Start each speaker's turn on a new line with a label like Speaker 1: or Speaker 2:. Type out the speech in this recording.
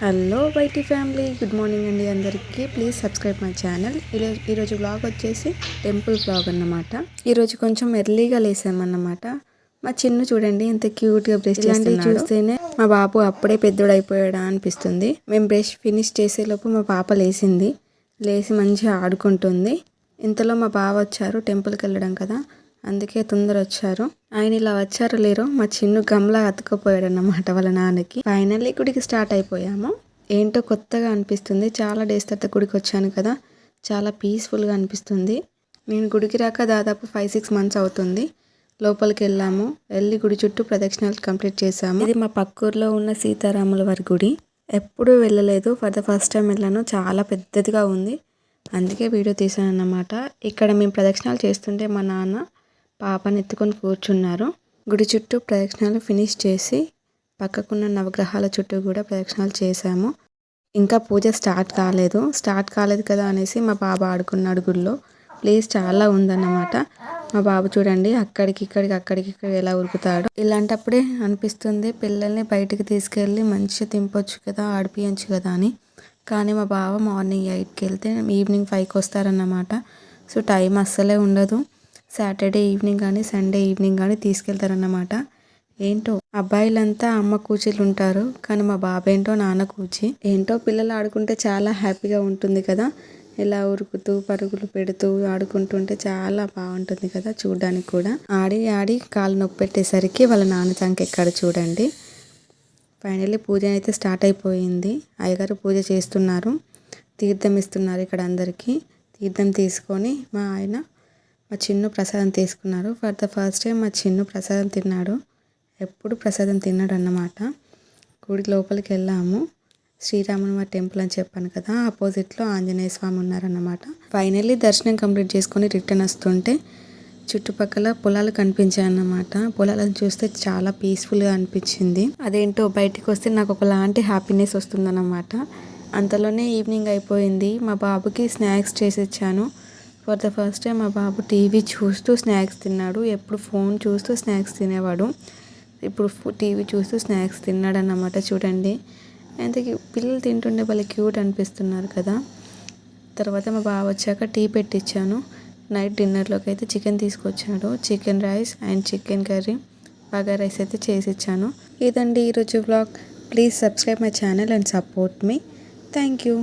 Speaker 1: Hello YT family, good morning అండి అందరికీ. Please subscribe my channel. ఈరోజు వ్లాగ్ వచ్చేసి టెంపుల్ వ్లాగ్ అన్నమాట. ఈరోజు కొంచెం ఎర్లీగా లేసామన్నమాట. మా చిన్ను చూడండి ఎంత క్యూట్గా బ్రష్ చేస్తున్నాడు. చూస్తేనే మా బాబు అప్పుడే పెద్దోడైపోయాడా అనిపిస్తుంది. మేము బ్రష్ ఫినిష్ చేసేలోపు మా పాప లేచి మంచిగా ఆడుకుంటుంది. ఇంతలో మా బావ వచ్చారు, టెంపుల్కి వెళ్ళడం కదా, అందుకే తొందర వచ్చారు. ఆయన ఇలా వచ్చారో లేరో మా చిన్ను గమ్లా అతుక్కుపోయాడు అన్నమాట వాళ్ళ నాన్నకి. ఫైనల్లీ గుడికి స్టార్ట్ అయిపోయాము. ఏంటో కొత్తగా అనిపిస్తుంది. చాలా డేస్ తర్వాత గుడికి వచ్చాను కదా, చాలా పీస్ఫుల్గా అనిపిస్తుంది. నేను గుడికి రాక దాదాపు 5-6 మంత్స్ అవుతుంది. లోపలికి వెళ్ళి గుడి చుట్టూ ప్రదక్షిణాలు కంప్లీట్ చేశాము. ఇది మా పక్కూర్లో ఉన్న సీతారాముల వారి గుడి. ఎప్పుడూ వెళ్ళలేదు, ఫర్ ద ఫస్ట్ టైం వెళ్ళాను. చాలా పెద్దదిగా ఉంది, అందుకే వీడియో తీసాను అన్నమాట. ఇక్కడ మేము ప్రదక్షిణాలు చేస్తుంటే మా నాన్న పాపని ఎత్తుకొని కూర్చున్నారు. గుడి చుట్టూ ప్రదక్షిణాలు ఫినిష్ చేసి పక్కకున్న నవగ్రహాల చుట్టూ కూడా ప్రదక్షిణాలు చేశాము. ఇంకా పూజ స్టార్ట్ కాలేదు కదా అనేసి మా బాబు ఆడుకున్నాడు గుడిలో. ప్లేస్ చాలా ఉందన్నమాట. మా బాబు చూడండి అక్కడికి ఎలా ఉరుకుతాడు. ఇలాంటప్పుడే అనిపిస్తుంది పిల్లల్ని బయటికి తీసుకెళ్ళి మంచిగా తింపొచ్చు కదా, ఆడిపించచ్చు కదా అని. కానీ మా బావ మార్నింగ్ 8కి వెళ్తే ఈవినింగ్ 5కి వస్తారన్నమాట. సో టైం అస్సలే ఉండదు. సాటర్డే ఈవినింగ్ కానీ సండే ఈవినింగ్ కానీ తీసుకెళ్తారన్నమాట. ఏంటో అబ్బాయిలంతా అమ్మ కూచిలు ఉంటారు, కానీ మా బాబేంటో నాన్న కూచి. ఏంటో పిల్లలు ఆడుకుంటే చాలా హ్యాపీగా ఉంటుంది కదా, ఇలా ఉరుకుతూ పరుగులు పెడుతూ ఆడుకుంటుంటే చాలా బాగుంటుంది కదా చూడడానికి కూడా. ఆడి కాలు నొప్పి పెట్టేసరికి వాళ్ళ నాన్న చంకెక్కాడు చూడండి. ఫైనల్లీ పూజ అయితే స్టార్ట్ అయిపోయింది. అయ్యగారు పూజ చేస్తున్నారు, తీర్థం ఇస్తున్నారు ఇక్కడ అందరికీ. తీర్థం తీసుకొని మా చిన్ను ప్రసాదం తీసుకున్నారు. ఫర్ ద ఫస్ట్ టైం మా చిన్ను ప్రసాదం తిన్నాడు. ఎప్పుడు ప్రసాదం తిన్నాడు అన్నమాట. గుడి లోపలికి వెళ్ళాము. శ్రీరాముని వారి టెంపుల్ అని చెప్పాను కదా, ఆపోజిట్లో ఆంజనేయ స్వామి ఉన్నారన్నమాట. ఫైనల్లీ దర్శనం కంప్లీట్ చేసుకొని రిటర్న్ వస్తుంటే చుట్టుపక్కల పొలాలు కనిపించాయన్నమాట. పొలాలను చూస్తే చాలా పీస్ఫుల్గా అనిపించింది. అదేంటో బయటికి వస్తే నాకు ఒకలాంటి హ్యాపీనెస్ వస్తుందన్నమాట. అంతలోనే ఈవినింగ్ అయిపోయింది. మా బాబుకి స్నాక్స్ చేసి ఇచ్చాను. ఫర్ ద ఫస్ట్ టైం మా బాబు టీవీ చూస్తూ స్నాక్స్ తిన్నాడు. ఎప్పుడు ఫోన్ చూస్తూ స్నాక్స్ తినేవాడు, ఇప్పుడు టీవీ చూస్తూ స్నాక్స్ తిన్నాడు అన్నమాట. చూడండి ఎంత పిల్లలు తింటుండే వాళ్ళు క్యూట్ అనిపిస్తున్నారు కదా. తర్వాత మా బాబు వచ్చాక టీ పెట్టించాను. నైట్ డిన్నర్లోకి అయితే చికెన్ తీసుకొచ్చాడు. Chicken rice and chicken curry, bagara rice అయితే చేసి ఇచ్చాను. ఇదండి ఈరోజు vlog. Please subscribe my channel and support me. Thank you.